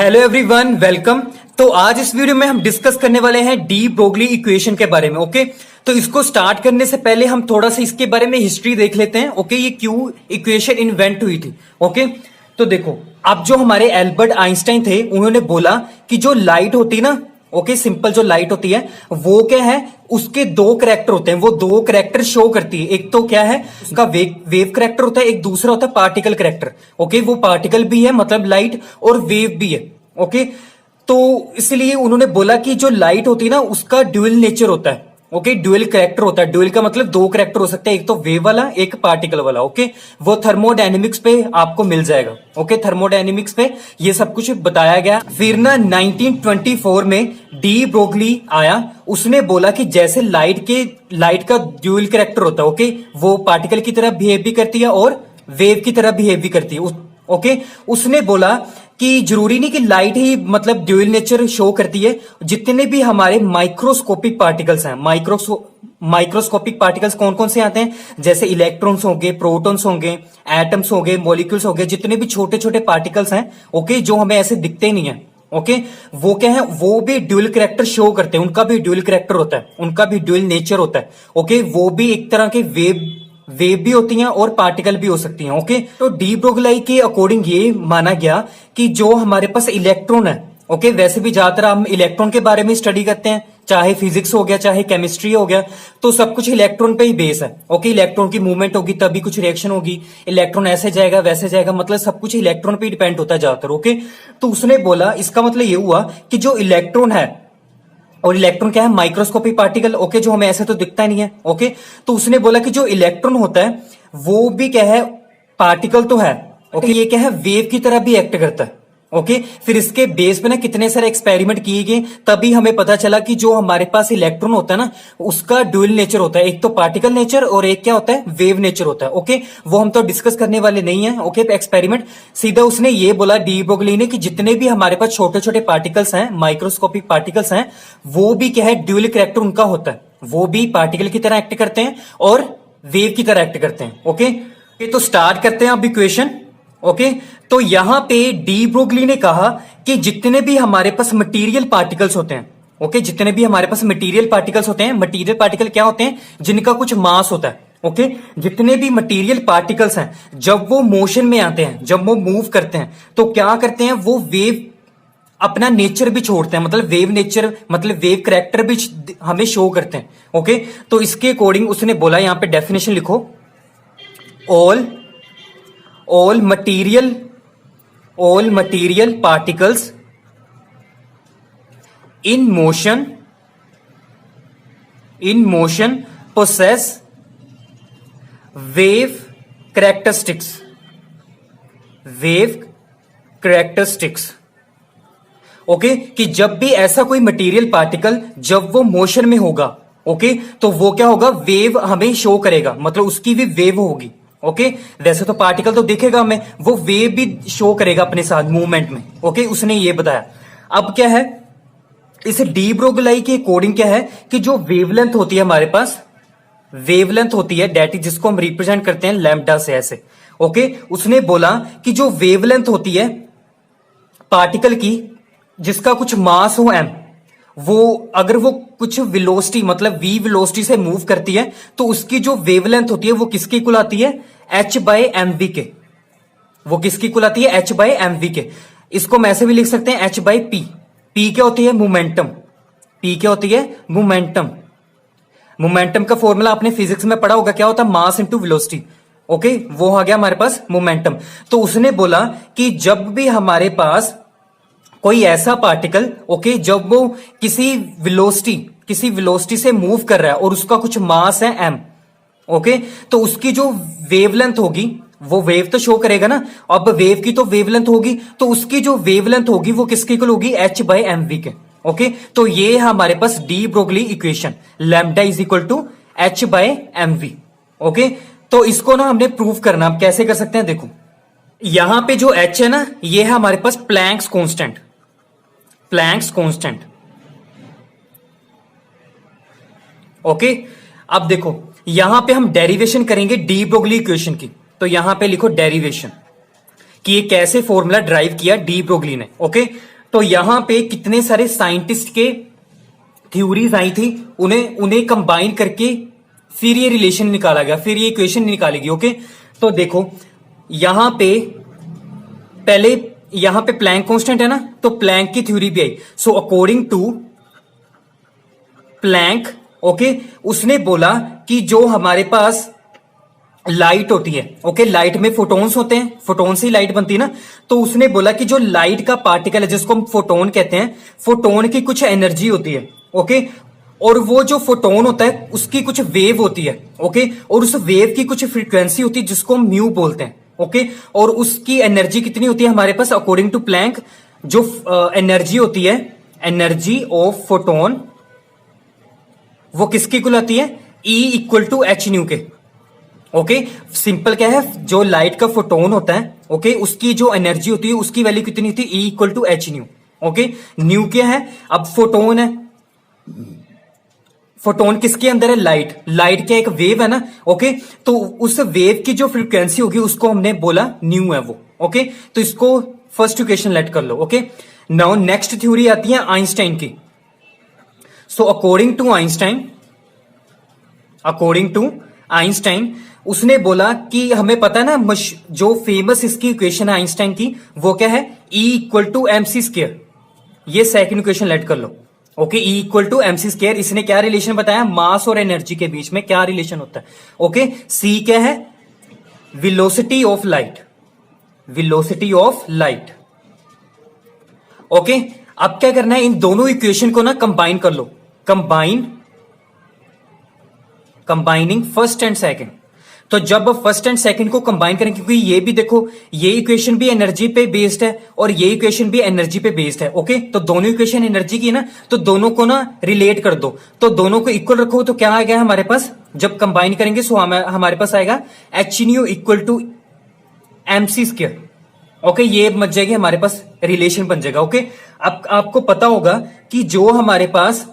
Hello everyone, welcome. तो आज इस वीडियो में हम डिस्कस करने वाले हैं डी ब्रोगली इक्वेशन के बारे में। ओके, तो इसको स्टार्ट करने से पहले हम थोड़ा सा इसके बारे में हिस्ट्री देख लेते हैं। ओके, ये क्यों इक्वेशन इन्वेंट हुई थी। ओके, तो देखो, अब जो हमारे एल्बर्ट आइंस्टाइन थे उन्होंने बोला कि जो लाइट होती है ना, ओके, सिंपल जो लाइट होती है वो क्या है, उसके दो करैक्टर होते हैं, वो दो करैक्टर शो करती है। एक तो क्या है, उसका वेव करैक्टर होता है, एक दूसरा होता है पार्टिकल करैक्टर। ओके, वो पार्टिकल भी है मतलब लाइट, और वेव भी है। ओके, तो इसलिए उन्होंने बोला कि जो लाइट होती है ना उसका ड्यूअल नेचर होता है। ओके, ड्यूअल करैक्टर होता है। ड्यूअल का मतलब दो करैक्टर हो सकते हैं, एक तो वेव वाला, एक पार्टिकल वाला। ओके, वो थर्मोडायनेमिक्स पे आपको मिल जाएगा। ओके, थर्मोडायनेमिक्स पे ये सब कुछ बताया गया। फिर ना 1924 में डी ब्रोगली आया, उसने बोला कि जैसे लाइट का ड्यूअल करैक्टर होता है, ओके, वो पार्टिकल की तरह बिहेव भी करती है और वेव की तरह बिहेव भी करती है। ओके, उसने बोला कि जरूरी नहीं कि लाइट ही मतलब ड्यूअल नेचर शो करती है। जितने भी हमारे माइक्रोस्कोपिक पार्टिकल्स हैं, माइक्रोस्कोपिक पार्टिकल्स कौन कौन से आते हैं, जैसे इलेक्ट्रॉन्स होंगे, प्रोटॉन्स होंगे, एटम्स होंगे, मॉलिक्यूल्स होंगे, जितने भी छोटे छोटे पार्टिकल्स हैं, ओके, जो हमें ऐसे दिखते ही नहीं है। ओके, वो क्या है, वो भी ड्यूअल करैक्टर शो करते हैं, उनका भी ड्यूअल करैक्टर होता है, उनका भी ड्यूअल नेचर होता है। ओके, वो भी एक तरह के वेव भी होती हैं और पार्टिकल भी हो सकती हैं। ओके, तो डी ब्रोगली के अकॉर्डिंग ये माना गया कि जो हमारे पास इलेक्ट्रॉन है, ओके, वैसे भी ज्यादातर हम इलेक्ट्रॉन के बारे में स्टडी करते हैं, चाहे फिजिक्स हो गया, चाहे केमिस्ट्री हो गया, तो सब कुछ इलेक्ट्रॉन पे ही बेस है। ओके, इलेक्ट्रॉन की मूवमेंट होगी तभी कुछ रिएक्शन होगी, इलेक्ट्रॉन ऐसे जाएगा वैसे जाएगा, मतलब सब कुछ इलेक्ट्रॉन पे डिपेंड होता है ज्यादातर। ओके, तो उसने बोला, इसका मतलब ये हुआ कि जो इलेक्ट्रॉन है, और इलेक्ट्रॉन क्या है, माइक्रोस्कोपिक पार्टिकल, ओके, जो हमें ऐसे तो दिखता नहीं है। ओके, तो उसने बोला कि जो इलेक्ट्रॉन होता है वो भी क्या है, पार्टिकल तो है। ओके, ये क्या है, वेव की तरह भी एक्ट करता है। ओके, फिर इसके बेस पे ना कितने सारे एक्सपेरिमेंट किए गए, तभी हमें पता चला कि जो हमारे पास इलेक्ट्रॉन होता है ना, उसका ड्यूअल नेचर होता है, एक तो पार्टिकल नेचर और एक क्या होता है, वेव नेचर होता है। ओके, वो हम तो डिस्कस करने वाले नहीं है। ओके, एक्सपेरिमेंट सीधा उसने ये बोला, डी ब्रोगली ने, कि जितने भी हमारे पास छोटे छोटे पार्टिकल्स हैं, माइक्रोस्कोपिक पार्टिकल्स हैं, वो भी क्या है, ड्यूअल करैक्टर उनका होता है, वो भी पार्टिकल की तरह एक्ट करते हैं और वेव की तरह एक्ट करते हैं। ओके, तो स्टार्ट करते हैं अब इक्वेशन। ओके, तो यहां पे डी ब्रोगली ने कहा कि जितने भी हमारे पास मटेरियल पार्टिकल्स होते हैं, ओके, जितने भी हमारे पास मटेरियल पार्टिकल्स होते हैं, मटेरियल पार्टिकल क्या होते हैं, जिनका कुछ मास होता है। ओके, जितने भी मटेरियल पार्टिकल्स हैं, जब वो मोशन में आते हैं, जब वो मूव करते हैं, तो क्या करते हैं, वो वेव अपना नेचर भी छोड़ते हैं, मतलब वेव नेचर, मतलब वेव करैक्टर भी हमें शो करते हैं। ओके, तो इसके अकॉर्डिंग उसने बोला, यहां पे डेफिनेशन लिखो, all material particles in motion possess wave characteristics। Okay, कि जब भी ऐसा कोई मटेरियल पार्टिकल जब वो मोशन में होगा, ओके, तो वो क्या होगा, वेव हमें शो करेगा, मतलब उसकी भी वेव होगी। ओके, वैसे तो पार्टिकल तो दिखेगा हमें, वो वेव भी शो करेगा अपने साथ मूवमेंट में। ओके, उसने ये बताया। अब क्या है, इस डी ब्रोगली के अकॉर्डिंग क्या है कि जो वेवलेंथ होती है हमारे पास, वेवलेंथ होती है डेट, जिसको हम रिप्रेजेंट करते हैं लैम्ब्डा से ऐसे। ओके, उसने बोला कि जो वेवलेंथ होती है पार्टिकल की, जिसका कुछ मास हो m, वो अगर वो कुछ वेलोसिटी मतलब v वेलोसिटी से मूव करती है, तो उसकी जो वेवलेंथ होती है वो किसकी इक्वल आती है, h/mv के। वो किसकी इक्वल आती है, h/mv के। इसको हम ऐसे भी लिख सकते हैं h/p। p क्या होती है, मोमेंटम। p क्या होती है, मोमेंटम। मोमेंटम का फॉर्मूला आपने फिजिक्स में पढ़ा होगा, क्या होता है, मास इंटू वेलोसिटी। ओके, वो आ गया हमारे पास मोमेंटम। तो उसने बोला कि जब भी हमारे पास कोई ऐसा पार्टिकल, ओके, जब वो किसी वेलोसिटी से मूव कर रहा है और उसका कुछ मास है m, ओके, तो उसकी जो वेवलेंथ होगी, वो वेव तो शो करेगा ना, अब वेव की तो वेवलेंथ होगी, तो उसकी जो वेवलेंथ होगी वो किसकी इक्वल होगी, h/mv के। ओके, तो ये है हमारे पास de Broglie equation, lambda is equal to h/mv। Okay, तो इसको ना हमने प्रूव करना, आप कैसे कर सकते हैं, देखो यहां पे जो h है ना, ये है हमारे पास प्लैंक्स कांस्टेंट। ओके, अब देखो यहां पे हम डेरिवेशन करेंगे डी ब्रोगली इक्वेशन की, तो यहां पे लिखो डेरिवेशन, कि ये कैसे फॉर्मूला ड्राइव किया डी ब्रोगली ने। ओके, तो यहां पे कितने सारे साइंटिस्ट के थ्योरीज आई थी, उन्हें उन्हें कंबाइन करके फिर ये रिलेशन निकाला गया, फिर ये इक्वेशन निकालेगी। ओके, तो देखो यहां पे पहले यहां पे प्लैंक कांस्टेंट है ना, तो प्लैंक की थ्योरी भी आई। So according to Planck, okay, उसने बोला कि जो हमारे पास लाइट होती है, ओके, लाइट में फोटोन्स होते हैं, फोटोन से ही लाइट बनती है ना, तो उसने बोला कि जो लाइट का पार्टिकल है जिसको हम फोटोन कहते हैं, फोटोन की कुछ एनर्जी होती है, ओके, और वो जो फोटोन होता है उसकी कुछ वेव होती है, ओके, और उस वेव की कुछ फ्रीक्वेंसी होती है जिसको हम म्यू बोलते हैं, ओके, और उसकी एनर्जी कितनी होती है हमारे पास अकॉर्डिंग टू प्लैंक, जो एनर्जी होती है, एनर्जी ऑफ फोटोन, वो किसकी इक्वल आती है, E equal to h nu के। ओके, सिंपल क्या है, जो लाइट का फोटोन होता है, ओके, उसकी जो एनर्जी होती है उसकी वैल्यू कितनी होती है, E equal to h nu. Okay, nu क्या है, अब फोटोन है, फोटोन किसके अंदर है, लाइट, लाइट क्या एक वेव है ना, ओके, तो उस वेव की जो फ्रीक्वेंसी होगी उसको हमने बोला न्यू है वो। ओके, तो इसको फर्स्ट इक्वेशन लेट कर लो। ओके, नाउ नेक्स्ट थ्योरी आती है आइंस्टाइन की। सो अकॉर्डिंग टू आइंस्टाइन उसने बोला कि हमें पता है ना, जो फेमस इसकी इक्वेशन है आइंस्टाइन की, वो क्या है, E equal to M C square. ये सेकंड इक्वेशन लेट कर लो। Okay, E equal to M C square, इसने क्या रिलेशन बताया, मास और एनर्जी के बीच में क्या रिलेशन होता है। ओके, C क्या है, velocity of light, velocity of light. Okay, अब क्या करना है, इन दोनों इक्वेशन को ना कंबाइन कर लो, कंबाइनिंग फर्स्ट एंड सेकंड। तो जब फर्स्ट एंड सेकंड को कंबाइन करें, क्योंकि ये भी देखो, ये इक्वेशन भी एनर्जी पे बेस्ड है और ये इक्वेशन भी एनर्जी पे बेस्ड है। ओके, तो दोनों इक्वेशन एनर्जी की ना, तो दोनों को ना रिलेट कर दो, तो दोनों को इक्वल रखो, तो क्या आ गया हमारे पास, जब कंबाइन करेंगे सो हमारे पास आएगा h nu equal to M C square. Okay, ये बन जाएगी हमारे पास, रिलेशन बन जाएगा। ओके, अब आपको पता होगा कि जो हमारे पास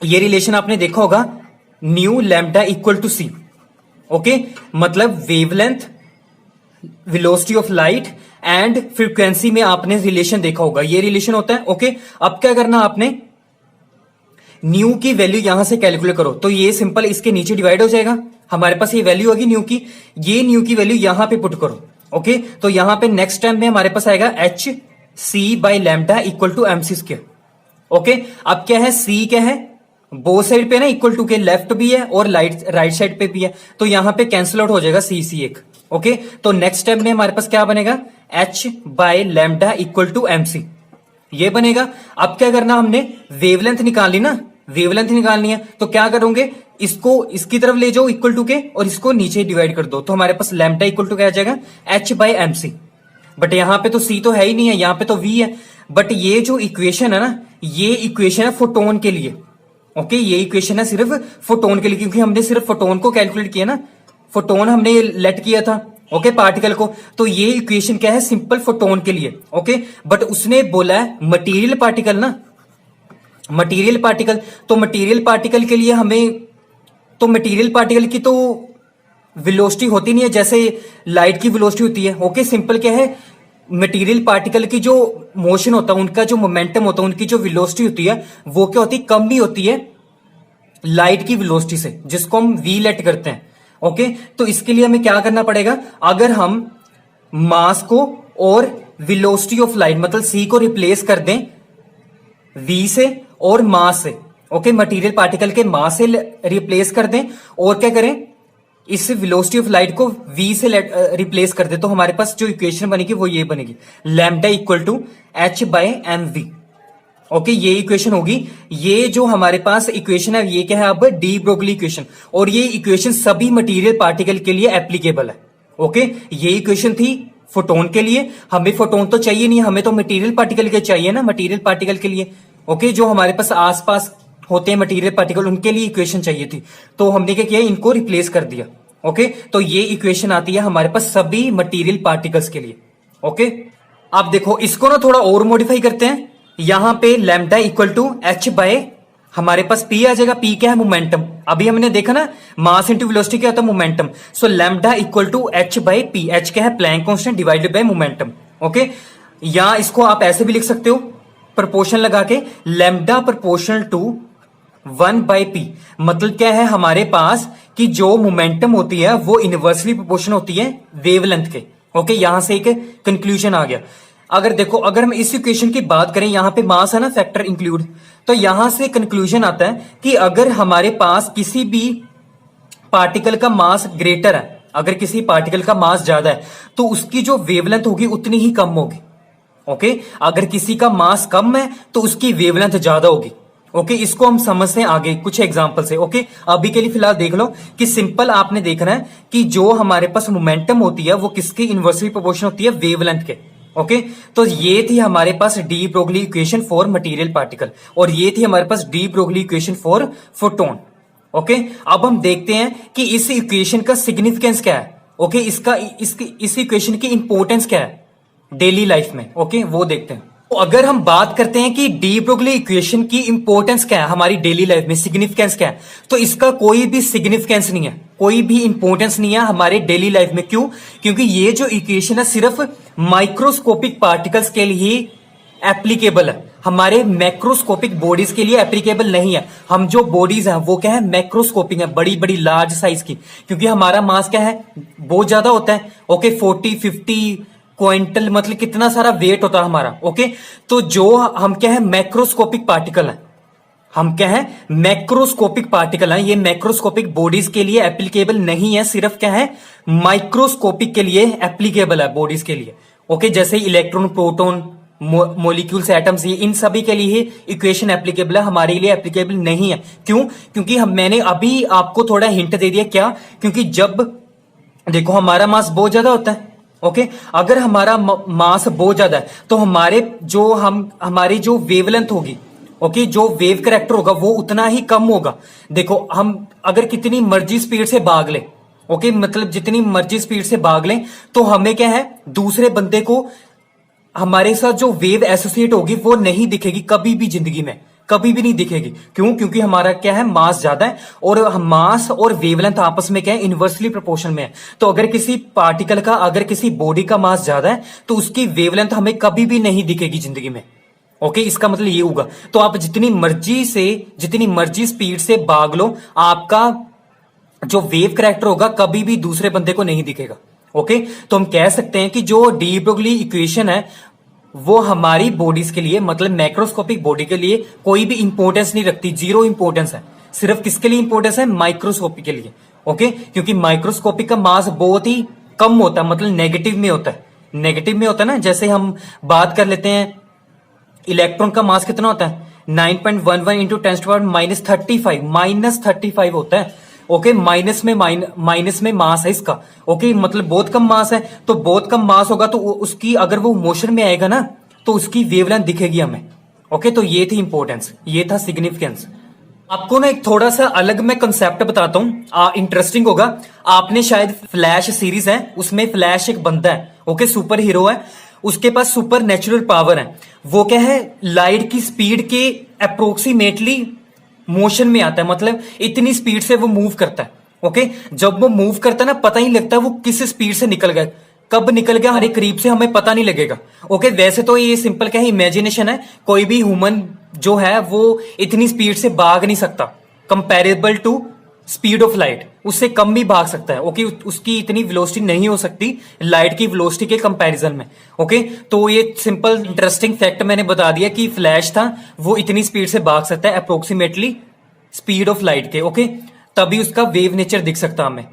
ये रिलेशन आपने देखा होगा, nu lambda equal to c. Okay, मतलब wavelength, velocity of light and frequency में आपने रिलेशन देखा होगा, ये रिलेशन होता है। ओके, अब क्या करना आपने, न्यू की वैल्यू यहां से कैलकुलेट करो, तो ये सिंपल इसके नीचे डिवाइड हो जाएगा, हमारे पास ये वैल्यू होगी न्यू की, ये न्यू की वैल्यू यहां पे पुट करो। ओके, तो यहां पे नेक्स्ट टाइम में हमारे पास आएगा H C by lambda equal to M C square. Okay, अब क्या है, सी क्या है, बोथ साइड पे ना इक्वल टू के, लेफ्ट भी है और राइट साइड पे भी है, तो यहां पे कैंसिल आउट हो जाएगा सी एक। ओके, तो नेक्स्ट स्टेप में हमारे पास क्या बनेगा, H by lambda equal to M C, ये बनेगा। अब क्या करना, हमने वेवलेंथ निकालनी ना, वेवलेंथ निकालनी है, तो क्या करोगे, इसको इसकी तरफ ले जाओ इक्वल टू के, और इसको नीचे डिवाइड कर दो, तो हमारे पास लैम्डा इक्वल टू क्या आ जाएगा, H by M C. But यहां पे तो सी तो है ही नहीं है, यहां पे तो वी है, बट ये जो इक्वेशन है ना, ये इक्वेशन है फोटोन के लिए। ओके, ये इक्वेशन है सिर्फ फोटोन के लिए, क्योंकि हमने सिर्फ फोटोन को कैलकुलेट किया ना, फोटोन हमने लेट किया था, ओके, पार्टिकल को, तो ये इक्वेशन क्या है, सिंपल फोटोन के लिए। ओके, बट उसने बोला है मटेरियल पार्टिकल ना, मटेरियल पार्टिकल, तो मटेरियल पार्टिकल के लिए हमें, तो मटेरियल पार्टिकल की तो वेलोसिटी होती नहीं है जैसे लाइट की वेलोसिटी होती है। ओके, सिंपल क्या है, मटेरियल पार्टिकल की जो मोशन होता है, उनका जो मोमेंटम होता है, उनकी जो वेलोसिटी होती है, वो क्या होती है, कम ही होती है लाइट की वेलोसिटी से, जिसको हम वी लेट करते हैं। ओके, तो इसके लिए हमें क्या करना पड़ेगा, अगर हम मास को और वेलोसिटी ऑफ लाइट मतलब सी को रिप्लेस कर दें वी से और मास से, ओके, मटेरियल पार्टिकल के मास से रिप्लेस कर दें, और क्या करें, इस वेलोसिटी ऑफ लाइट को v से रिप्लेस कर दे, तो हमारे पास जो इक्वेशन बनेगी वो ये बनेगी, lambda equal to H by M V. Okay, ये इक्वेशन होगी। ये जो हमारे पास इक्वेशन है, ये क्या है, अब डी ब्रोगली इक्वेशन, और ये इक्वेशन सभी मटेरियल पार्टिकल के लिए एप्लीकेबल है। ओके, ये इक्वेशन थी फोटोन के लिए, हमें फोटोन तो चाहिए नहीं, हमें तो मटेरियल पार्टिकल के चाहिए ना, मटेरियल पार्टिकल के लिए। ओके, जो हमारे पास आसपास होते हैं मटेरियल पार्टिकल, उनके लिए इक्वेशन चाहिए थी, तो हमने क्या किया, इनको रिप्लेस कर दिया। ओके, तो ये इक्वेशन आती है हमारे पास सभी मटेरियल पार्टिकल्स के लिए। ओके, अब देखो इसको ना थोड़ा और मॉडिफाई करते हैं, यहां पे lambda equal to H by, हमारे पास पी आ जाएगा, पी क्या है, मोमेंटम, अभी हमने देखा ना मास इंटू वेलोसिटी क्या होता है, momentum. So lambda equal to H by P, H क्या है, Planck constant divided by momentum. Okay, या इसको आप ऐसे भी लिख सकते हो, प्रोपोर्शन लगा के लैम्डा प्रोपोर्शनल टू 1/p, मतलब क्या है हमारे पास कि जो मोमेंटम होती है वो इनवर्सली प्रोपोर्शन होती है वेवलेंथ के। ओके, यहां से एक कंक्लूजन आ गया। अगर देखो, अगर हम इस इक्वेशन की बात करें, यहां पे मास है ना फैक्टर इंक्लूड, तो यहां से कंक्लूजन आता है कि अगर हमारे पास किसी भी पार्टिकल का मास ग्रेटर है, अगर किसी पार्टिकल का मास ज्यादा है तो उसकी जो वेवलेंथ होगी उतनी ही कम होगी। ओके, अगर किसी का मास कम है तो उसकी वेवलेंथ ज्यादा होगी। ओके, इसको हम समझते हैं आगे कुछ एग्जांपल से। ओके, अभी के लिए फिलहाल देख लो कि सिंपल आपने देखना है कि जो हमारे पास मोमेंटम होती है वो किसकी इनवर्सली प्रोपोर्शनल होती है, वेवलेंथ के। ओके, तो ये थी हमारे पास de Broglie equation for material particle, और ये थी हमारे पास de Broglie equation for photon. Okay, अब हम देखते हैं कि इस इक्वेशन का सिग्निफिकेंस क्या है। ओके, इस इक्वेशन की इंपॉर्टेंस क्या है डेली लाइफ में। ओके, वो देखते हैं। तो अगर हम बात करते हैं कि डी ब्रोगली इक्वेशन की इंपॉर्टेंस क्या है हमारी डेली लाइफ में, सिग्निफिकेंस क्या है, तो इसका कोई भी सिग्निफिकेंस नहीं है, कोई भी इंपॉर्टेंस नहीं है हमारे डेली लाइफ में। क्यों? क्योंकि ये जो इक्वेशन है सिर्फ माइक्रोस्कोपिक पार्टिकल्स के लिए एप्लीकेबल है, हमारे मैक्रोस्कोपिक बॉडीज के लिए एप्लीकेबल नहीं है। हम जो बॉडीज हैं वो क्या है, मैक्रोस्कोपिक है, बड़ी बड़ी लार्ज साइज की, क्योंकि हमारा मास क्या है, बहुत ज्यादा होता है। ओके, 40-50 क्विंटल, मतलब कितना सारा वेट होता है हमारा। ओके, तो जो हम क्या है, मैक्रोस्कोपिक पार्टिकल है, हम क्या है, मैक्रोस्कोपिक पार्टिकल है। ये मैक्रोस्कोपिक बॉडीज के लिए एप्लीकेबल नहीं है, सिर्फ क्या है, माइक्रोस्कोपिक के लिए एप्लीकेबल है, बॉडीज के लिए। ओके, जैसे इलेक्ट्रॉन, प्रोटॉन, मोलिक्यूल्स, एटम्स, ये इन सभी के लिए इक्वेशन एप्लीकेबल है, हमारे लिए एप्लीकेबल नहीं है। क्यों? क्योंकि मैंने अभी आपको थोड़ा हिंट दे दिया। क्या? क्योंकि जब देखो हमारा मास बहुत ज्यादा होता है। ओके, अगर हमारा मास बहुत ज्यादा है तो हमारी जो वेवलेंथ होगी, ओके, जो वेव करैक्टर होगा वो उतना ही कम होगा। देखो, हम अगर कितनी मर्जी स्पीड से भाग ले, ओके, मतलब जितनी मर्जी स्पीड से भाग लें, तो हमें क्या है, दूसरे बंदे को हमारे साथ जो वेव एसोसिएट होगी वो नहीं दिखेगी कभी भी, जिंदगी में कभी भी नहीं दिखेगी। क्यों? क्योंकि हमारा क्या है, मास ज्यादा है, और मास और वेवलेंथ आपस में क्या है, इनवर्सली प्रोपोर्शन में है। तो अगर किसी पार्टिकल का, अगर किसी बॉडी का मास ज्यादा है तो उसकी वेवलेंथ हमें कभी भी नहीं दिखेगी जिंदगी में। ओके, इसका मतलब ये होगा। तो आप जितनी मर्जी स्पीड से भाग लो, आपका जो वेव करैक्टर होगा कभी भी दूसरे बंदे को नहीं दिखेगा। ओके, तो हम कह सकते हैं कि जो डी ब्रोगली इक्वेशन है वो हमारी बॉडीज के लिए, मतलब मैक्रोस्कोपिक बॉडी के लिए कोई भी इंपॉर्टेंस नहीं रखती, जीरो इंपॉर्टेंस है। सिर्फ किसके लिए इंपॉर्टेंस है, माइक्रोस्कोपिक के लिए। ओके, क्योंकि माइक्रोस्कोपिक का मास बहुत ही कम होता है, मतलब नेगेटिव में होता है, नेगेटिव में होता है ना। जैसे हम बात कर लेते हैं, इलेक्ट्रॉन का मास कितना होता है, 9.11 इंटू 10⁻⁻35 -35 होता है। ओके, माइनस में मास है इसका। ओके, मतलब बहुत कम मास है, तो बहुत कम मास होगा तो उसकी, अगर वो मोशन में आएगा ना तो उसकी वेवलेंथ दिखेगी हमें। ओके, तो ये थी इंपॉर्टेंस, ये था सिग्निफिकेंस। आपको ना एक थोड़ा सा अलग मैं कंसेप्ट बताता हूं, इंटरेस्टिंग होगा। आपने शायद फ्लैश सीरीज है, उसमें फ्लैश एक बंदा है, ओके, सुपर हीरो है, उसके पास सुपर नेचुरल पावर है। वो क्या है, लाइट की स्पीड के अप्रोक्सीमेटली मोशन में आता है, मतलब इतनी स्पीड से वो मूव करता है। ओके, जब वो मूव करता है ना, पता ही लगता है वो किस स्पीड से निकल गया, कब निकल गया, हमारे करीब से हमें पता नहीं लगेगा। ओके, वैसे तो ये सिंपल क्या है, इमेजिनेशन है, कोई भी ह्यूमन जो है वो इतनी स्पीड से भाग नहीं सकता, comparable to speed of light, उससे कम भी भाग सकता है। ओके, उसकी इतनी वेलोसिटी नहीं हो सकती लाइट की वेलोसिटी के कंपैरिजन में। ओके, तो ये सिंपल इंटरेस्टिंग फैक्ट मैंने बता दिया कि फ्लैश था वो इतनी स्पीड से भाग सकता है, अप्रोक्सीमेटली स्पीड ऑफ लाइट के। ओके, तभी उसका वेव नेचर दिख सकता हमें।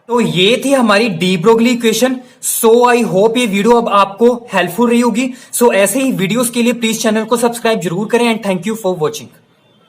तो ये थी हमारी D Broglie equation. So I hope ये वीडियो अब आपको हेल्पफुल रही होगी। सो ऐसे ही वीडियोस के लिए प्लीज चैनल को सब्सक्राइब जरूर करें, and thank you for watching.